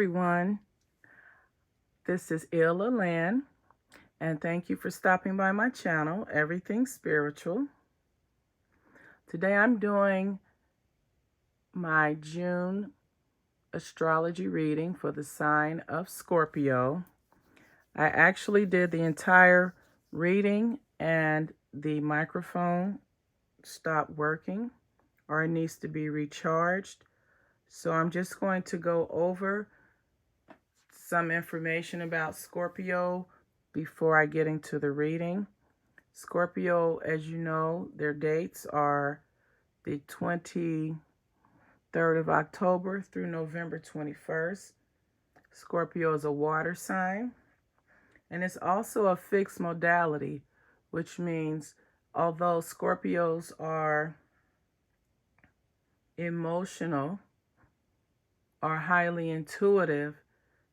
everyone. This is Illa Lynn, and thank you for stopping by my channel, Everything Spiritual. Today I'm doing my June astrology reading for the sign of Scorpio. I actually did the entire reading and the microphone stopped working or it needs to be recharged. So I'm just going to go over some information about Scorpio before I get into the reading. Scorpio, as you know, their dates are the 23rd of October through November 21st. Scorpio is a water sign, and it's also a fixed modality, which means although Scorpios are emotional or highly intuitive,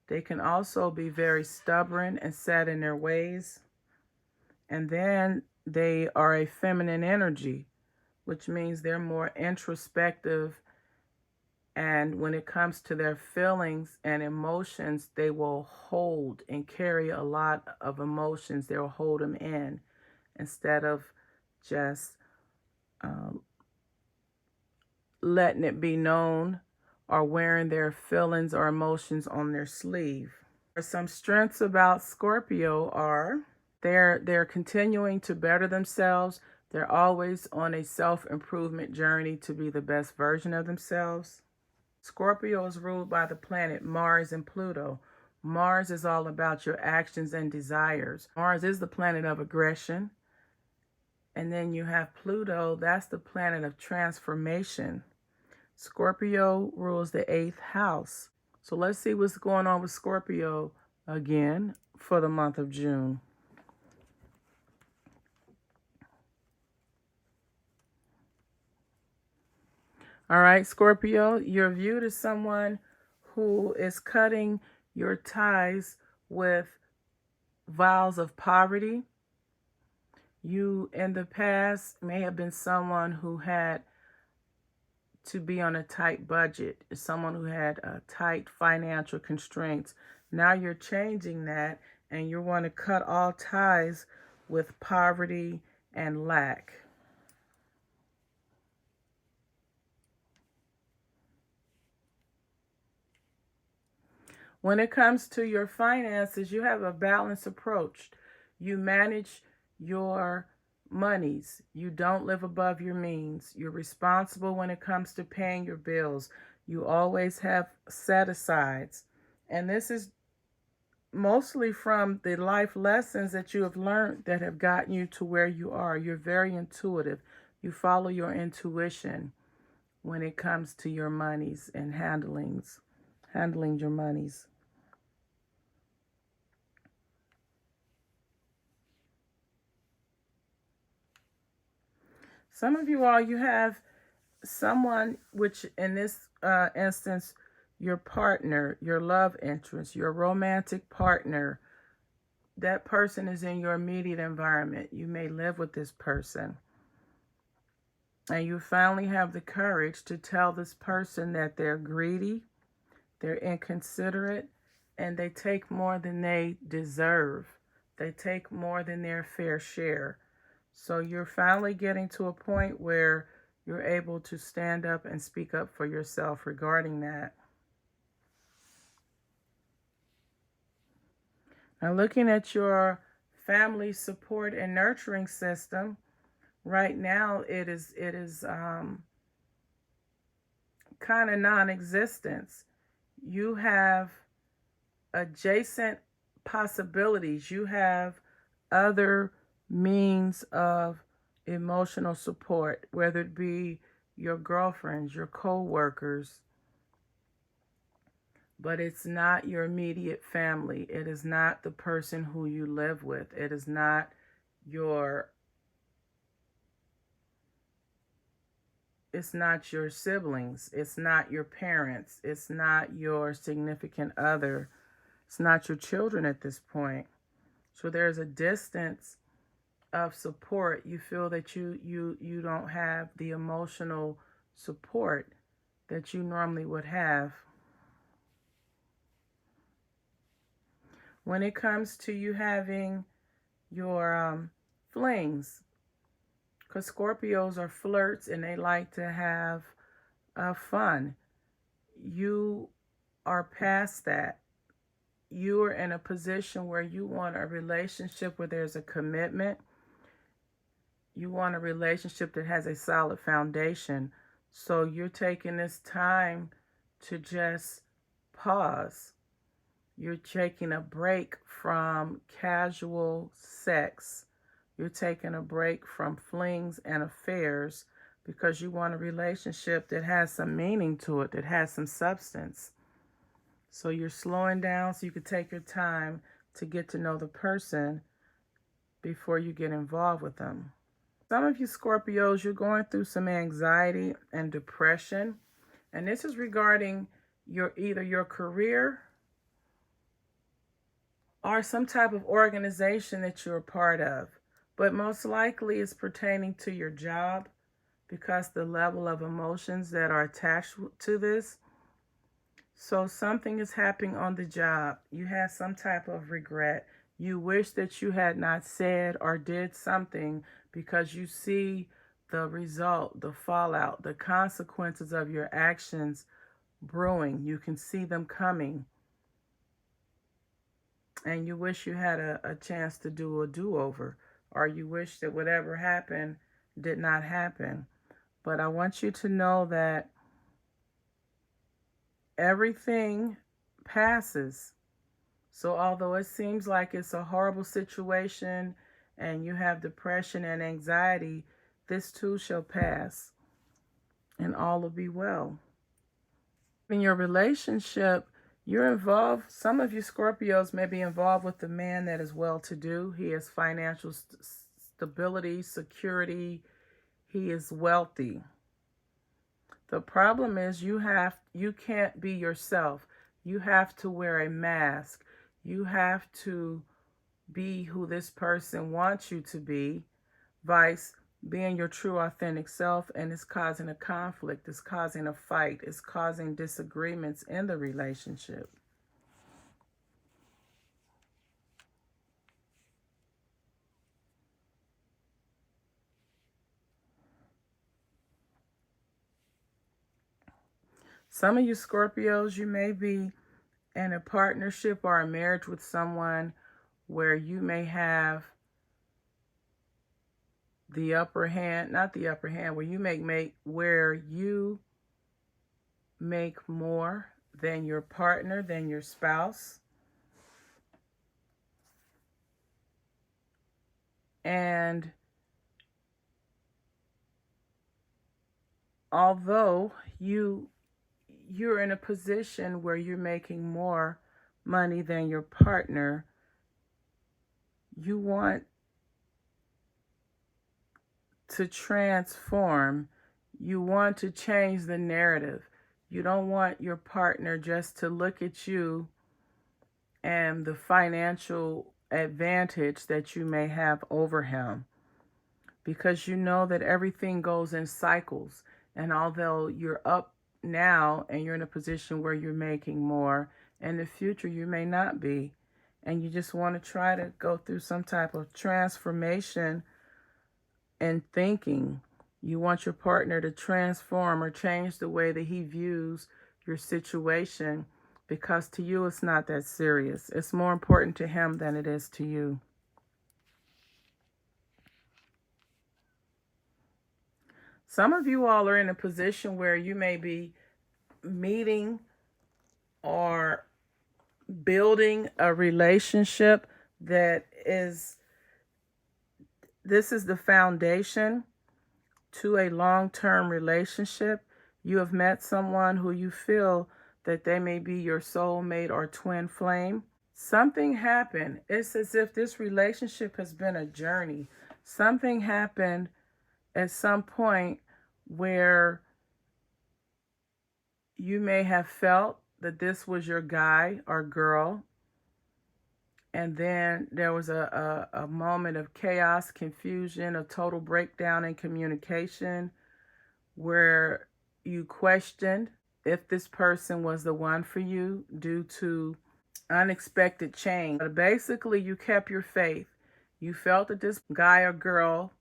they can also be very stubborn and set in their ways. And then they are a feminine energy, which means they're more introspective. And when it comes to their feelings and emotions, they will hold and carry a lot of emotions. They'll hold them in instead of just letting it be known or wearing their feelings or emotions on their sleeve. Some strengths about Scorpio are they're continuing to better themselves. They're always on a self-improvement journey to be the best version of themselves. Scorpio is ruled by the planet Mars and Pluto. Mars is all about your actions and desires. Mars is the planet of aggression. And then you have Pluto, that's the planet of transformation. Scorpio rules the 8th house. So let's see what's going on with Scorpio again for the month of June. All right, Scorpio, you're viewed as someone who is cutting your ties with vows of poverty. You, in the past, may have been someone who had to be on a tight budget, someone who had tight financial constraints. Now you're changing that and you want to cut all ties with poverty and lack. When it comes to your finances, you have a balanced approach. You manage your monies. You don't live above your means. You're responsible when it comes to paying your bills. You always have set-asides. And this is mostly from the life lessons that you have learned that have gotten you to where you are. You're very intuitive. You follow your intuition when it comes to your monies and handling your monies. Some of you all, you have someone, which in this instance, your partner, your love interest, your romantic partner, that person is in your immediate environment. You may live with this person. And you finally have the courage to tell this person that they're greedy, they're inconsiderate, and they take more than they deserve. They take more than their fair share. So you're finally getting to a point where you're able to stand up and speak up for yourself regarding that. Now, looking at your family support and nurturing system, right now it is kind of non-existent. You have adjacent possibilities. You have other means of emotional support, whether it be your girlfriends, your co-workers, but it's not your immediate family. It is not the person who you live with. It is not your siblings. It's not your parents. It's not your significant other. It's not your children at this point. So there's a distance of support. You feel that you don't have the emotional support that you normally would have. When it comes to you having your flings, because Scorpios are flirts and they like to have fun. You are past that. You are in a position where you want a relationship where there's a commitment. You want a relationship that has a solid foundation. So you're taking this time to just pause. You're taking a break from casual sex. You're taking a break from flings and affairs because you want a relationship that has some meaning to it, that has some substance. So you're slowing down so you can take your time to get to know the person before you get involved with them. Some of you Scorpios, you're going through some anxiety and depression, and this is regarding either your career or some type of organization that you're a part of. But most likely it's pertaining to your job because the level of emotions that are attached to this. So something is happening on the job. You have some type of regret. You wish that you had not said or did something because you see the result, the fallout, the consequences of your actions brewing. You can see them coming. And you wish you had a chance to do a do-over, or you wish that whatever happened did not happen. But I want you to know that everything passes. So although it seems like it's a horrible situation and you have depression and anxiety, this too shall pass and all will be well. In your relationship, you're involved, some of you Scorpios may be involved with a man that is well-to-do. He has financial stability, security. He is wealthy. The problem is you can't be yourself. You have to wear a mask. You have to be who this person wants you to be, vice being your true authentic self, and it's causing a conflict, it's causing a fight, it's causing disagreements in the relationship. Some of you Scorpios, you may be in a partnership or a marriage with someone where you may have the upper hand, not the upper hand, where you where you make more than your partner, than your spouse. And although you're in a position where you're making more money than your partner, you want to transform. You want to change the narrative. You don't want your partner just to look at you and the financial advantage that you may have over him, because you know that everything goes in cycles. And although you're up now and you're in a position where you're making more, in the future you may not be. And you just want to try to go through some type of transformation in thinking. You want your partner to transform or change the way that he views your situation, because to you it's not that serious. It's more important to him than it is to you. Some of you all are in a position where you may be meeting or building a relationship that is, this is the foundation to a long-term relationship. You have met someone who you feel that they may be your soulmate or twin flame. Something happened. It's as if this relationship has been a journey. Something happened at some point where you may have felt that this was your guy or girl, and then there was a moment of chaos, confusion, a total breakdown in communication, where you questioned if this person was the one for you due to unexpected change. But basically, you kept your faith. You felt that this guy or girl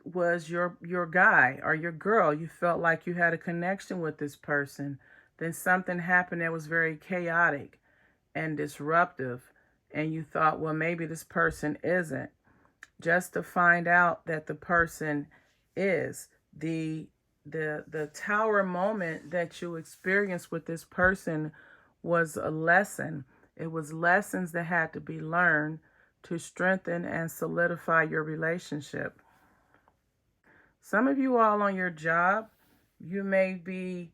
was your guy or your girl. You felt like you had a connection with this person. Then something happened that was very chaotic and disruptive, and you thought, well, maybe this person isn't. Just to find out that the person is. The tower moment that you experienced with this person was a lesson. It was lessons that had to be learned to strengthen and solidify your relationship. Some of you all on your job, you may be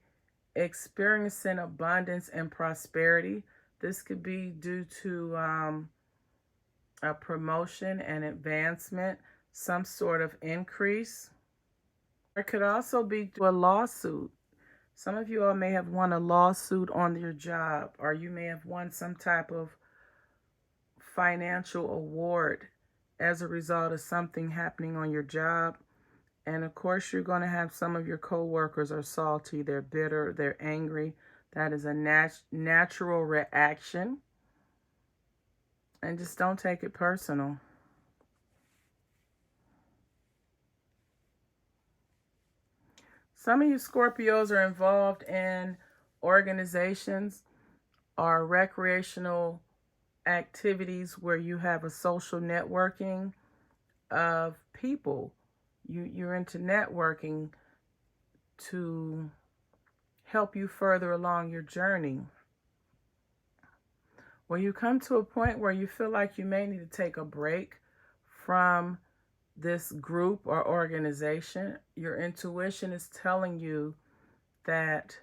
experiencing abundance and prosperity. This could be due to a promotion and advancement, some sort of increase. It could also be a lawsuit. Some of you all may have won a lawsuit on your job, or you may have won some type of financial award as a result of something happening on your job. And of course, you're going to have some of your coworkers are salty, they're bitter, they're angry. That is a natural reaction. And just don't take it personal. Some of you Scorpios are involved in organizations or recreational activities where you have a social networking of people. You're into networking to help you further along your journey. When you come to a point where you feel like you may need to take a break from this group or organization, your intuition is telling you that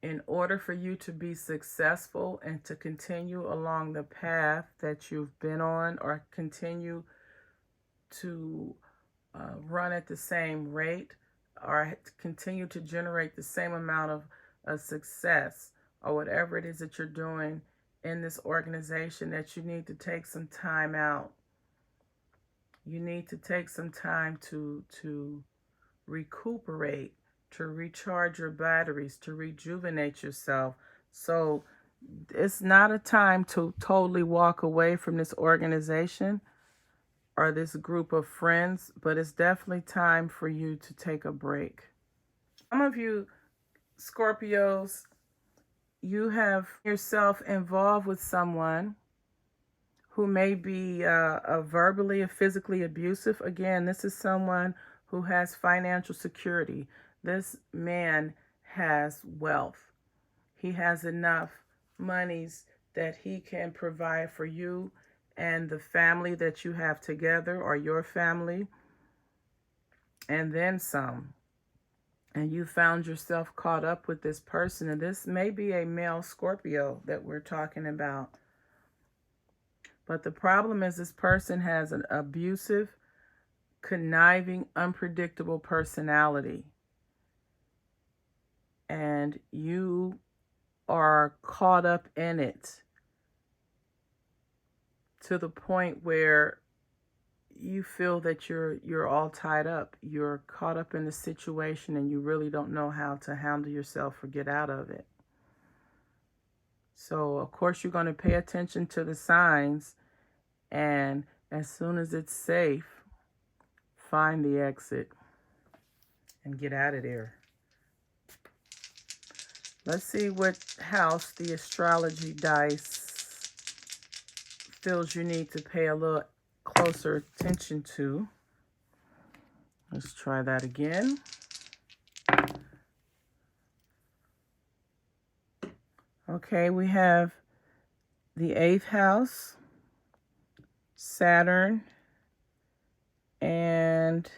in order for you to be successful and to continue along the path that you've been on, or continue to run at the same rate, or continue to generate the same amount of success, or whatever it is that you're doing in this organization, that you need to take some time out. You need to take some time to recuperate, to recharge your batteries, to rejuvenate yourself. So it's not a time to totally walk away from this organization or this group of friends, but it's definitely time for you to take a break. Some of you Scorpios, you have yourself involved with someone who may be verbally or physically abusive. Again, this is someone who has financial security. This man has wealth. He has enough monies that he can provide for you and the family that you have together, or your family, and then some. And you found yourself caught up with this person, and this may be a male Scorpio that we're talking about. But the problem is this person has an abusive, conniving, unpredictable personality. And you are caught up in it to the point where you feel that you're all tied up. You're caught up in the situation and you really don't know how to handle yourself or get out of it. So, of course, you're going to pay attention to the signs, and as soon as it's safe, find the exit and get out of there. Let's see what house the astrology dice feels you need to pay a little closer attention to. Let's try that again. Okay, we have the 8th house, Saturn, and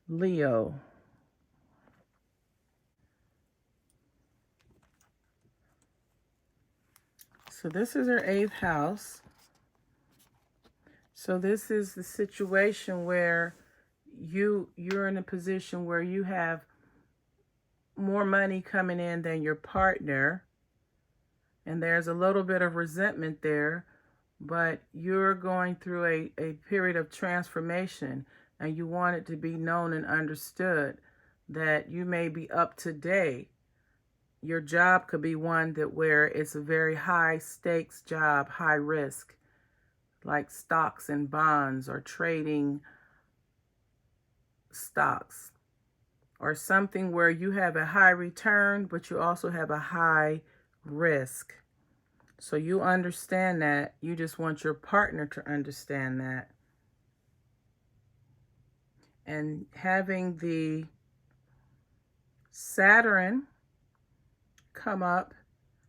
Leo. So this is her 8th house. So this is the situation where you're in a position where you have more money coming in than your partner, and there's a little bit of resentment there, but you're going through a period of transformation, and you want it to be known and understood that you may be up to date. your job could be one that where it's a very high stakes job, high risk, like stocks and bonds or trading stocks, or something where you have a high return, but you also have a high risk. So you understand that. You just want your partner to understand that. And having the Saturn come up,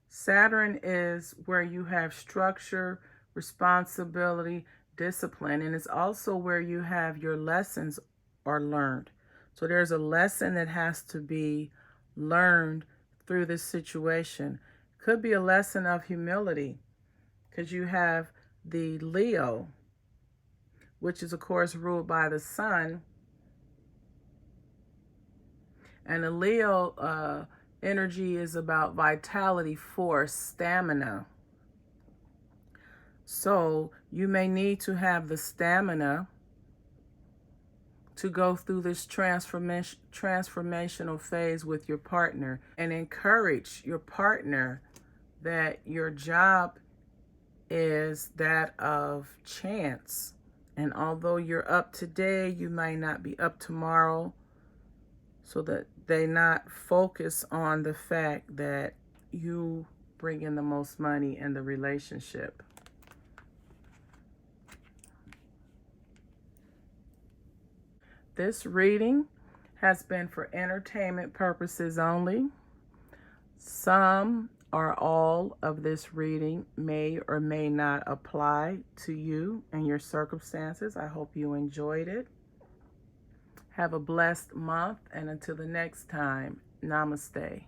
Saturn is where you have structure, responsibility, discipline, and it's also where you have your lessons are learned. So there's a lesson that has to be learned through this situation. Could be a lesson of humility, because you have the Leo, which is of course ruled by the sun, and the Leo energy is about vitality, force, stamina. So you may need to have the stamina to go through this transformational phase with your partner, and encourage your partner that your job is that of chance. And although you're up today, you may not be up tomorrow, so that they not focus on the fact that you bring in the most money in the relationship. This reading has been for entertainment purposes only. Some or all of this reading may or may not apply to you and your circumstances. I hope you enjoyed it. Have a blessed month, and until the next time, namaste.